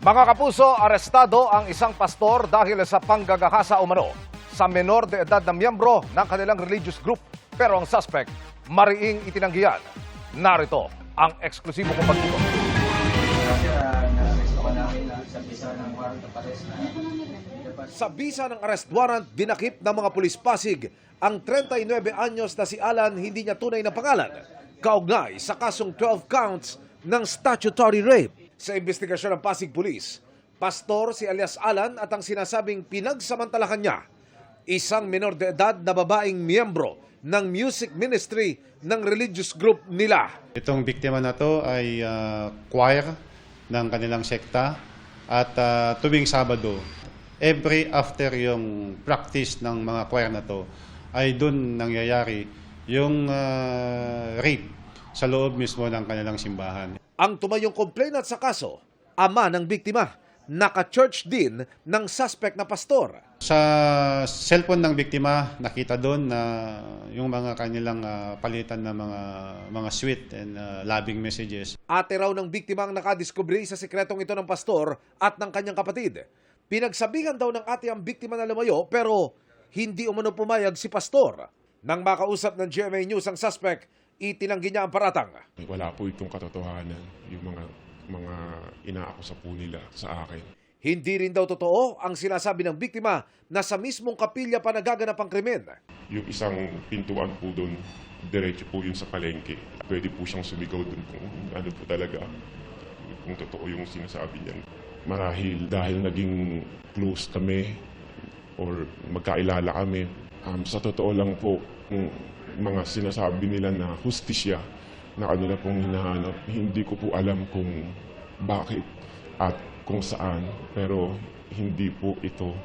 Mga kapuso, arestado ang isang pastor dahil sa panggagahasa umano sa menor de edad na miyembro ng kanilang religious group. Pero ang suspect, mariing itinanggihan. Narito ang eksklusibong pagtutok. Sa bisa ng arrest warrant, dinakip ng mga pulis Pasig ang 39 anyos na si Alan, hindi niya tunay na pangalan, kaugnay sa kasong 12 counts ng statutory rape. Sa investigasyon ng Pasig Police, pastor si alias Alan at ang sinasabing pinagsamantalahan niya, isang menor de edad na babaeng miyembro ng music ministry ng religious group nila. Itong biktima na to ay choir ng kanilang sekta at tuwing Sabado, every after yung practice ng mga choir na to, ay doon nangyayari yung rape sa loob mismo ng kanilang simbahan. Ang tumayong complainant sa kaso, ama ng biktima, naka-church din ng suspect na pastor. Sa cellphone ng biktima, nakita doon na yung mga kanilang palitan na mga sweet and loving messages. Ate raw ng biktima ang nakadiskubre sa sikretong ito ng pastor at ng kanyang kapatid. Pinagsabihan daw ng ate ang biktima na lumayo pero hindi umano pumayag si pastor. Nang makausap ng GMA News ang suspect, itinanggi niya ang paratang. Wala po itong katotohanan, yung mga inaakusa po nila sa akin. Hindi rin daw totoo ang sinasabi ng biktima na sa mismong kapilya pa nagaganap ang krimen. Yung isang pintuan po doon, diretso po yun sa palengke. Pwede po siyang sumigaw doon kung ano po talaga, kung totoo yung sinasabi niya. Marahil dahil naging close kami or magkailala kami, sa totoo lang po, mga sinasabi nila na hustisya na kanila pong hinahanap, hindi ko po alam kung bakit at kung saan, pero hindi po ito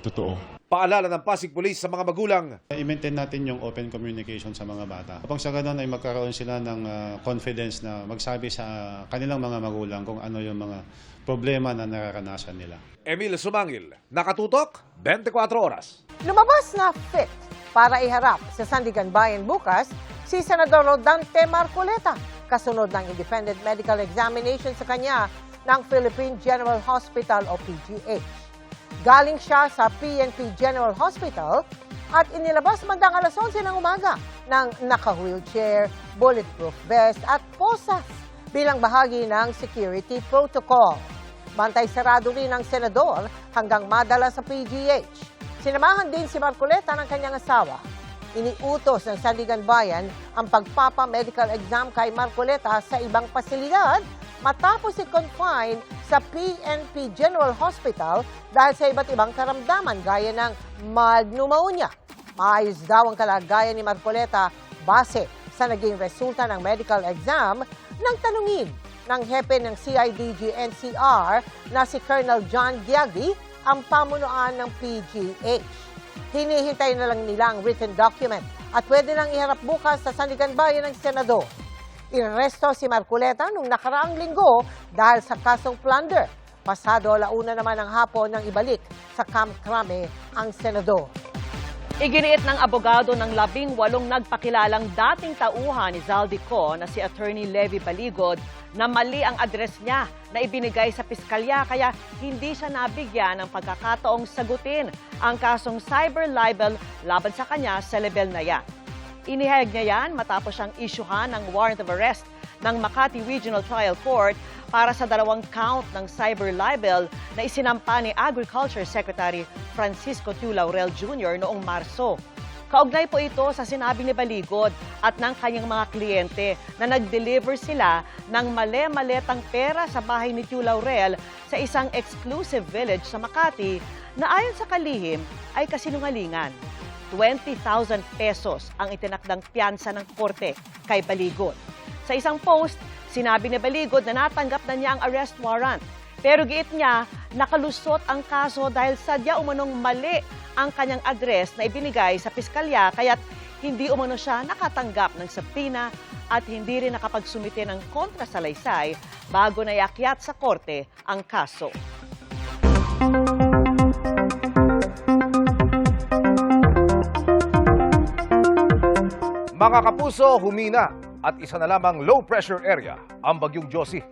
totoo. Paalala ng Pasig Police sa mga magulang. I-maintain natin yung open communication sa mga bata. Kapag sa ganun ay magkaroon sila ng confidence na magsabi sa kanilang mga magulang kung ano yung mga problema na nararanasan nila. Emil Sumangil, nakatutok, 24 oras. Lumabas na fit para iharap sa Sandigan Bayan bukas si Senador Rodante Marcoleta kasunod ng independent medical examination sa kanya ng Philippine General Hospital o PGH. Galing siya sa PNP General Hospital at inilabas mandang alas 11 ng umaga ng naka-wheelchair, bulletproof vest at posas bilang bahagi ng security protocol. Bantay sarado rin ng senador hanggang madala sa PGH. Sinamahan din si Marcoleta ng kanyang asawa. Iniutos ng Sandigan Bayan ang pagpapa-medical exam kay Marcoleta sa ibang pasilidad matapos i-confine sa PNP General Hospital dahil sa iba't ibang karamdaman gaya ng mild pneumonia. Maayos daw ang kalagayan ni Marcoleta base sa naging resulta ng medical exam nang tanungin ng hepe ng CIDG-NCR na si Colonel John Giagi ang pamunuan ng PGH. Hinihintay na lang nila ang written document at pwede nang iharap bukas sa Sandigan Bayan ng Senador. Iresto si Marcoleta nung nakaraang linggo dahil sa kasong plunder. Pasado alauna naman ng hapon nang ibalik sa Camp Crame ang senador. Iginiit ng abogado ng 18 nagpakilalang dating tauhan ni Zaldico na si Attorney Levi Baligod na mali ang address niya na ibinigay sa piskalya kaya hindi siya nabigyan ng pagkakataong sagutin ang kasong cyber libel laban sa kanya sa level na yan. Inihayag niya yan matapos siyang isyuhan ng warrant of arrest ng Makati Regional Trial Court para sa 2 count ng cyber libel na isinampa ni Agriculture Secretary Francisco Tiu Laurel Jr. noong Marso. Kaugnay po ito sa sinabi ni Baligod at ng kanyang mga kliyente na nag-deliver sila ng male-maletang pera sa bahay ni Tiu Laurel sa isang exclusive village sa Makati na ayon sa kalihim ay kasinungalingan. 20,000 pesos ang itinakdang piyansa ng korte kay Baligod. Sa isang post, sinabi ni Baligod na natanggap na niya ang arrest warrant. Pero giit niya, nakalusot ang kaso dahil sadya umanong mali ang kanyang address na ibinigay sa piskalya kaya't hindi umano siya nakatanggap ng subpoena at hindi rin nakapagsumite ng kontrasalaysay bago naiakyat sa korte ang kaso. Mga kapuso, humina at isa na lamang low pressure area ang bagyong Josie.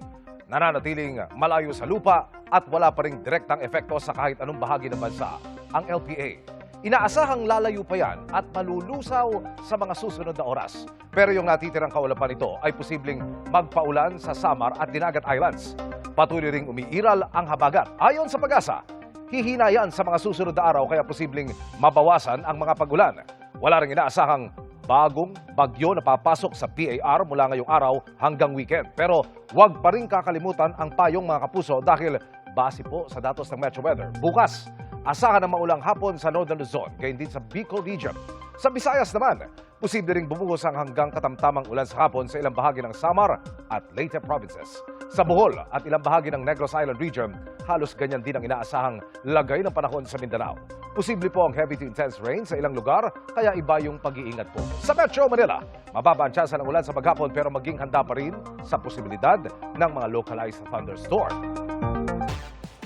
nananatiling malayo sa lupa at wala pa ring direktang epekto sa kahit anong bahagi ng bansa ang LPA. Inaasahang lalayo pa yan at malulusaw sa mga susunod na oras. Pero yung natitirang kaulapan nito ay posibleng magpaulan sa Samar at Dinagat Islands. Patuloy ring umiiral ang habagat. Ayon sa Pag-asa, hihina yan sa mga susunod na araw kaya posibleng mabawasan ang mga pag-ulan. Wala ring inaasahang bagong bagyo na papasok sa PAR mula ngayong araw hanggang weekend. Pero huwag pa rin kakalimutan ang payong mga kapuso dahil base po sa datos ng Metro Weather. Bukas, asahan ng maulang hapon sa Northern Luzon, gayon din sa Bicol Region. Sa Visayas naman, posible ring bumuhos ang hanggang katamtamang ulan sa hapon sa ilang bahagi ng Samar at Leyte provinces. Sa Bohol at ilang bahagi ng Negros Island Region, halos ganyan din ang inaasahang lagay ng panahon sa Mindanao. Posible po ang heavy to intense rain sa ilang lugar, kaya iba yung pag-iingat po. Sa Metro Manila, mababa ang tsansa ng ulan sa maghapon pero maging handa pa rin sa posibilidad ng mga localized thunderstorm.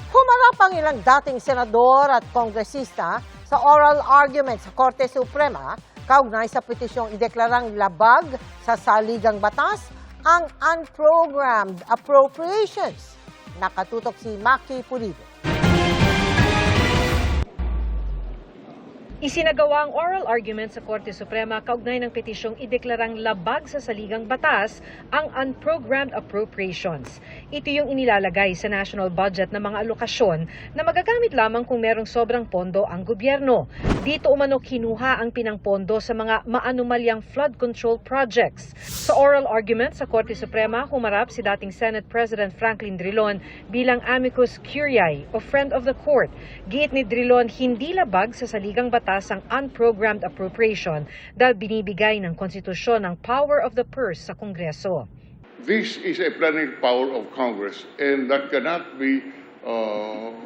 Humarap ang ilang dating senador at kongresista sa oral argument sa Korte Suprema kaugnay sa petisyong ideklarang labag sa saligang batas ang unprogrammed appropriations. Nakatutok si Maki Pulido. Isinagawa ang oral argument sa Korte Suprema kaugnay ng petisyong ideklarang labag sa saligang batas ang unprogrammed appropriations. Ito yung inilalagay sa national budget ng mga alokasyon na magagamit lamang kung merong sobrang pondo ang gobyerno. Dito umano kinuha ang pinangpondo sa mga maanumalyang flood control projects. Sa oral argument sa Korte Suprema, humarap si dating Senate President Franklin Drilon bilang amicus curiae o friend of the court. Giit ni Drilon, hindi labag sa saligang batas ang unprogrammed appropriation dahil binibigay ng konstitusyon ang power of the purse sa Kongreso. This is a plenary power of Congress and that cannot be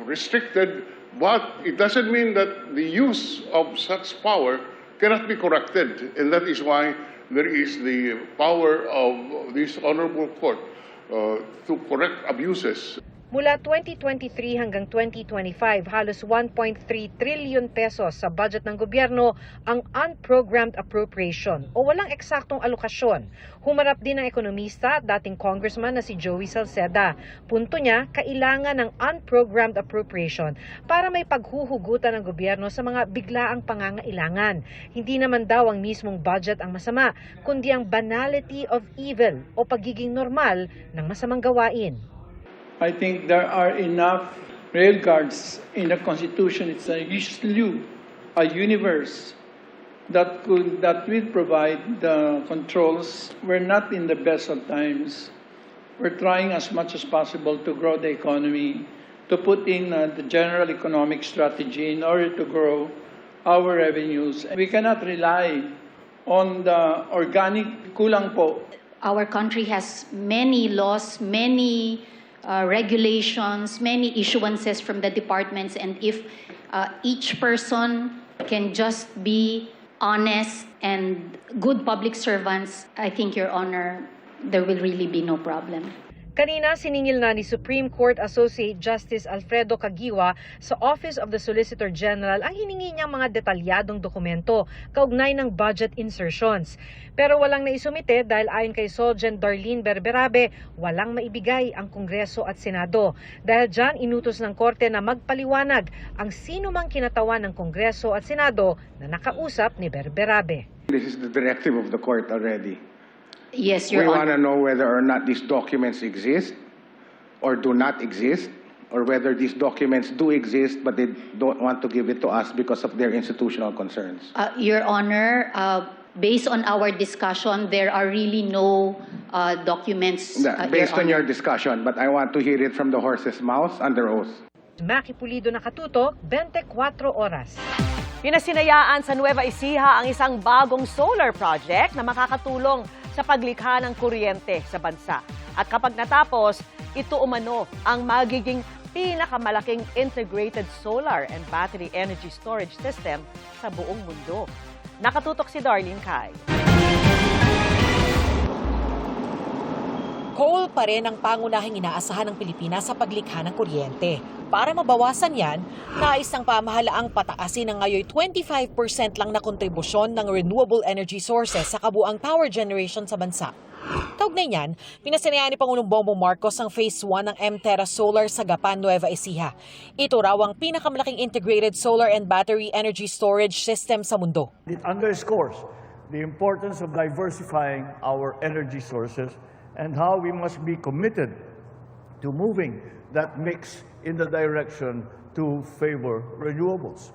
restricted, but it doesn't mean that the use of such power cannot be corrected, and that is why there is the power of this honorable court to correct abuses. Mula 2023 hanggang 2025, halos 1.3 trillion pesos sa budget ng gobyerno ang unprogrammed appropriation o walang eksaktong alokasyon. Humarap din ang ekonomista at dating congressman na si Joey Salceda. Punto niya, kailangan ng unprogrammed appropriation para may paghuhugutan ng gobyerno sa mga biglaang pangangailangan. Hindi naman daw ang mismong budget ang masama, kundi ang banality of evil o pagiging normal ng masamang gawain. I think there are enough railguards in the Constitution. It's a universe that will provide the controls. We're not in the best of times. We're trying as much as possible to grow the economy, to put in the general economic strategy in order to grow our revenues. We cannot rely on the organic kulang po. Our country has many laws, many regulations, many issuances from the departments, and if each person can just be honest and good public servants, I think, Your Honor, there will really be no problem. Kanina, siningil na ni Supreme Court Associate Justice Alfredo Caguioa sa Office of the Solicitor General ang hiningi niyang mga detalyadong dokumento kaugnay ng budget insertions. Pero walang naisumite dahil ayon kay Solgen Darlene Berberabe, walang maibigay ang Kongreso at Senado. Dahil dyan, inutos ng Korte na magpaliwanag ang sino mang kinatawan ng Kongreso at Senado na nakausap ni Berberabe. This is the directive of the court already. Yes, Your We want Honor. to know whether or not these documents exist or do not exist, or whether these documents do exist but they don't want to give it to us because of their institutional concerns. Your Honor, based on our discussion, there are really no documents. Based on your discussion, but I want to hear it from the horse's mouth under oath. Maki Pulido, nakatutok, 24 oras. Pinasinayaan sa Nueva Ecija ang isang bagong solar project na makakatulong sa paglikha ng kuryente sa bansa. At kapag natapos, ito umano ang magiging pinakamalaking integrated solar and battery energy storage system sa buong mundo. Nakatutok si Darlene Kai. Coal pa rin ang pangunahing inaasahan ng Pilipinas sa paglikha ng kuryente. Para mabawasan yan, nais ng pamahalaang pataasin ng ngayon 25% lang na kontribusyon ng renewable energy sources sa kabuang power generation sa bansa. Kaugnay niyan, pinasinayan ni Pangulong Bongbong Marcos ang Phase 1 ng M-Terra Solar sa Gapan, Nueva Ecija. Ito raw ang pinakamalaking integrated solar and battery energy storage system sa mundo. It underscores the importance of diversifying our energy sources and how we must be committed to moving that mix in the direction to favor renewables.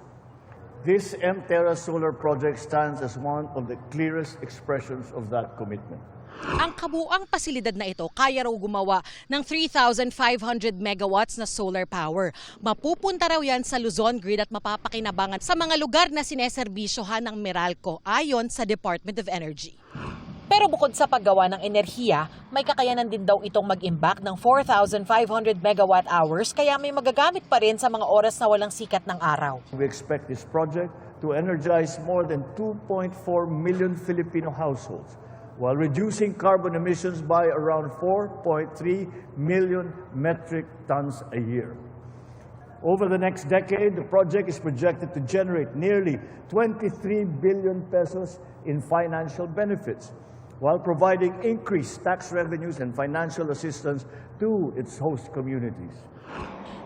This M-Terra Solar project stands as one of the clearest expressions of that commitment. Ang kabuuang pasilidad na ito kaya raw gumawa ng 3,500 megawatts na solar power. Mapupunta raw yan sa Luzon grid at mapapakinabangan sa mga lugar na sineserbisyohan ng Meralco ayon sa Department of Energy. Pero bukod sa paggawa ng enerhiya, may kakayanan din daw itong mag-imbak ng 4,500 megawatt hours kaya may magagamit pa rin sa mga oras na walang sikat ng araw. We expect this project to energize more than 2.4 million Filipino households, while reducing carbon emissions by around 4.3 million metric tons a year. Over the next decade, the project is projected to generate nearly 23 billion pesos in financial benefits, while providing increased tax revenues and financial assistance to its host communities.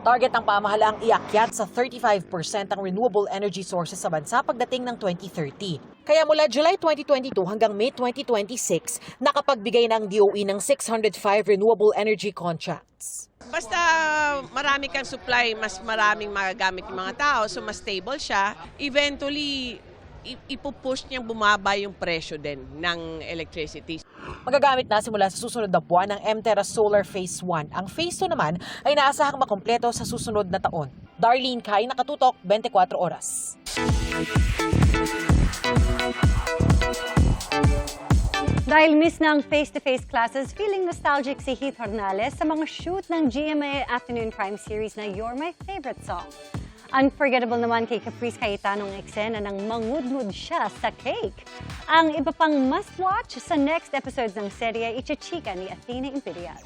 Target ng pamahalaang iakyat sa 35% ang renewable energy sources sa bansa pagdating ng 2030. Kaya mula July 2022 hanggang May 2026, nakapagbigay ng DOE ng 605 renewable energy contracts. Basta marami kang supply, mas maraming magagamit yung mga tao, so mas stable siya. Eventually, ipupush niyang bumaba yung presyo din ng electricity. Magagamit na simula sa susunod na buwan ng M-Terra Solar Phase 1. Ang Phase 2 naman ay naasahang makumpleto sa susunod na taon. Darlene Kai, Nakatutok, 24 Oras. Dahil miss na ang face-to-face classes, feeling nostalgic si Heath Hornales sa mga shoot ng GMA Afternoon Prime Series na You're My Favorite Song. Unforgettable naman kay Caprice Cayetano ang eksena ng mangudngud siya sa cake. Ang iba pang must-watch sa next episodes ng serye, ichichika ni Athena Imperial.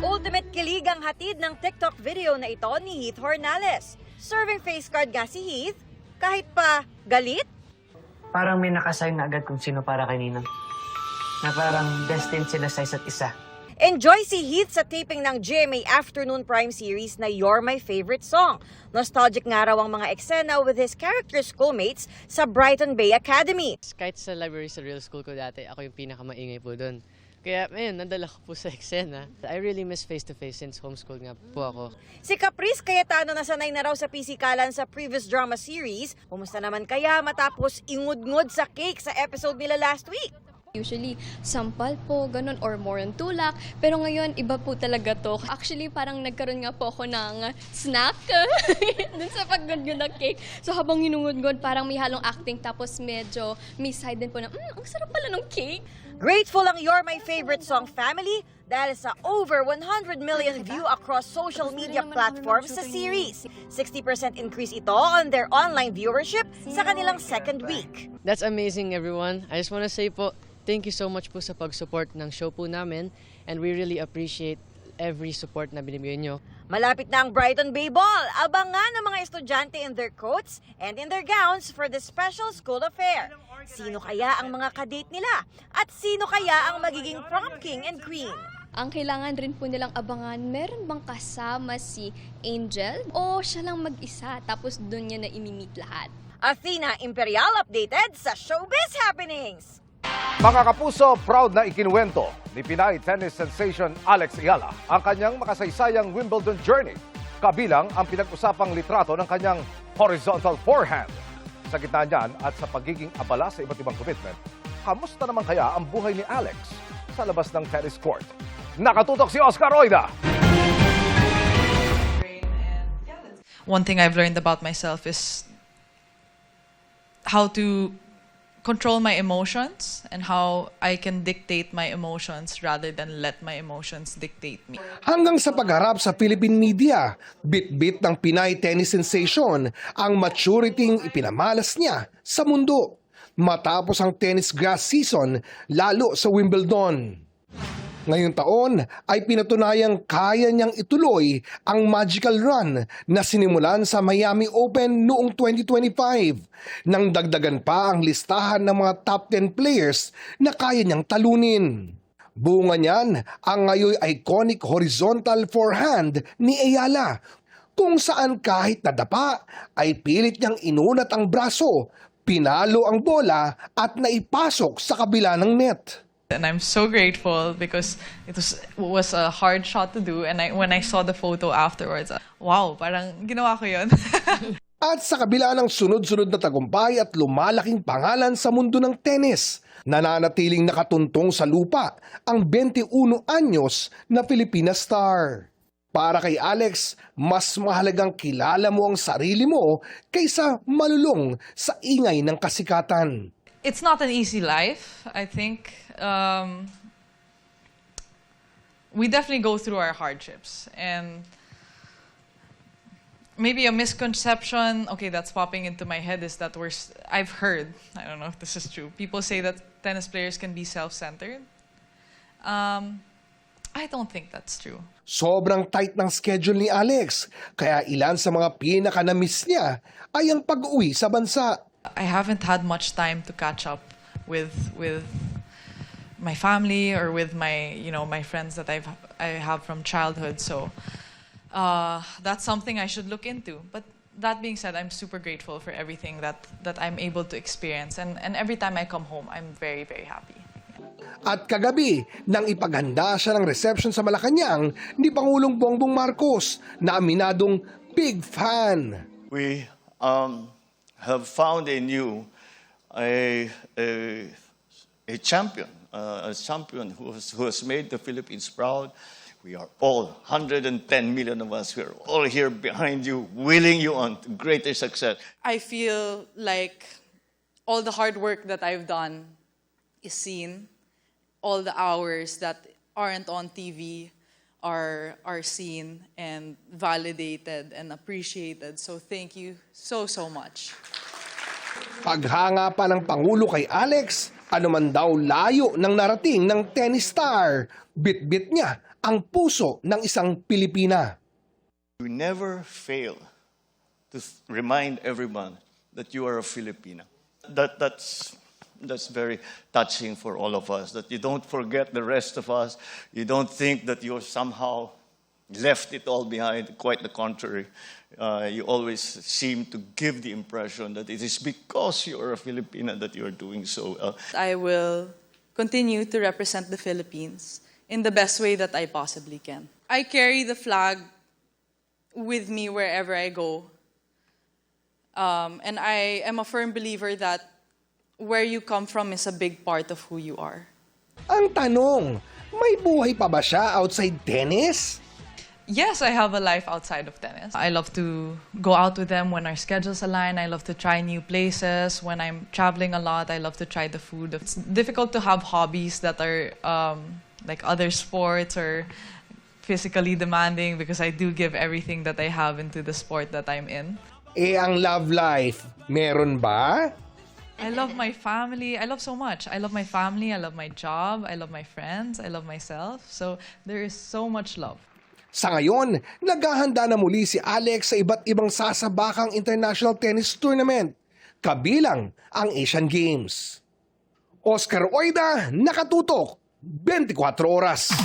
Ultimate kilig ang hatid ng TikTok video na ito ni Heath Hornales. Serving face card nga si Heath, kahit pa galit. Parang may nakasign na agad kung sino para kanina. Na parang destined sila sa isa't isa. Enjoy si Heath sa taping ng GMA Afternoon Prime Series na You're My Favorite Song. Nostalgic nga raw ang mga eksena with his character schoolmates sa Brighton Bay Academy. Kahit sa library sa real school ko dati, ako yung pinakamaingay po doon. Kaya ayun, nadala ko po sa eksena. I really miss face-to-face since homeschool nga po ako. Si Caprice Cayetano nasanay na raw sa pisikalan sa previous drama series. Kumusta naman kaya matapos ingud-ngud sa cake sa episode nila last week? Usually, sampal po, ganun, or more on tulak. Pero ngayon, iba po talaga to. Actually, parang nagkaroon nga po ako ng snack dun sa pag-gud-gud ng cake. So, habang hinungud-gud, parang may halong acting. Tapos medyo may side din po na, ang sarap pala ng cake. Grateful ang You're My Favorite Song family dahil sa over 100 million view across social media platforms sa series. 60% increase ito on their online viewership sa kanilang second week. That's amazing, everyone. I just want to say po, thank you so much po sa pag-support ng show po namin, and we really appreciate every support na binibigay nyo. Malapit na ang Brighton Bay Ball. Abangan ng mga estudyante in their coats and in their gowns for the special school affair. Sino kaya ang mga kadate nila? At sino kaya ang magiging prom king and queen? Ang kailangan rin po nilang abangan, meron bang kasama si Angel? O siya lang mag-isa, tapos doon niya na imimit lahat? Athena Imperial updated sa Showbiz Happenings. Mga kapuso, proud na ikinuwento ni Pinay tennis sensation Alex Ayala ang kanyang makasaysayang Wimbledon journey, kabilang ang pinag-usapang litrato ng kanyang horizontal forehand. Sa gitna niyan at sa pagiging abala sa iba't ibang commitment, kamusta naman kaya ang buhay ni Alex sa labas ng tennis court? Nakatutok si Oscar Oida! One thing I've learned about myself is how to control my emotions and how I can dictate my emotions rather than let my emotions dictate me. Hanggang sa pagharap sa Philippine media, bit-bit ng Pinay tennis sensation ang maturity ipinamalas niya sa mundo matapos ang tennis grass season lalo sa Wimbledon. Ngayong taon ay pinatunayang kaya niyang ituloy ang magical run na sinimulan sa Miami Open noong 2025 nang dagdagan pa ang listahan ng mga top 10 players na kaya niyang talunin. Bunga niyan ang ngayon iconic horizontal forehand ni Ayala kung saan kahit nadapa ay pilit niyang inunat ang braso, pinalo ang bola at naipasok sa kabila ng net. And I'm so grateful because it was a hard shot to do, and when I saw the photo afterwards, wow, parang ginawa ko yun. At sa kabila ng sunod-sunod na tagumpay at lumalaking pangalan sa mundo ng tennis, nananatiling nakatuntong sa lupa ang 21 anyos na Filipina star. Para kay Alex, mas mahalagang kilala mo ang sarili mo kaysa malulong sa ingay ng kasikatan. It's not an easy life, I think. We definitely go through our hardships, and maybe a misconception, okay, that's popping into my head is that I've heard, I don't know if this is true, people say that tennis players can be self-centered. I don't think that's true. Sobrang tight ng schedule ni Alex, kaya ilan sa mga pinaka-na-miss niya ay ang pag-uwi sa bansa. I haven't had much time to catch up with my family or with my friends that I have from childhood. So that's something I should look into. But that being said, I'm super grateful for everything that I'm able to experience. And every time I come home, I'm very, very happy. At kagabi, nang ipaghanda siya ng reception sa Malacanang ni Pangulong Bongbong Marcos na aminadong big fan. We have found a new champion, a champion who has made the Philippines proud. We are all, 110 million of us, we are all here behind you, willing you on to greater success. I feel like all the hard work that I've done is seen. All the hours that aren't on TV are seen and validated and appreciated. So thank you so much. Paghanga pa ng Pangulo kay Alex, anuman daw layo ng narating ng tennis star, bit-bit niya ang puso ng isang Pilipina. You never fail to remind everyone that you are a Filipina. That's very touching for all of us, that you don't forget the rest of us. You don't think that you're somehow left it all behind. Quite the contrary. You always seem to give the impression that it is because you're a Filipina that you're doing so well. I will continue to represent the Philippines in the best way that I possibly can. I carry the flag with me wherever I go. And I am a firm believer that where you come from is a big part of who you are. Ang tanong, may buhay pa ba siya outside tennis? Yes, I have a life outside of tennis. I love to go out with them when our schedules align. I love to try new places. When I'm traveling a lot, I love to try the food. It's difficult to have hobbies that are like other sports or physically demanding because I do give everything that I have into the sport that I'm in. Ang love life, meron ba? I love my family. I love so much. I love my family. I love my job. I love my friends. I love myself. So there is so much love. Sa ngayon, naghahanda na muli si Alex sa iba't ibang sasabakang international tennis tournament, kabilang ang Asian Games. Oscar Oida, nakatutok, 24 oras.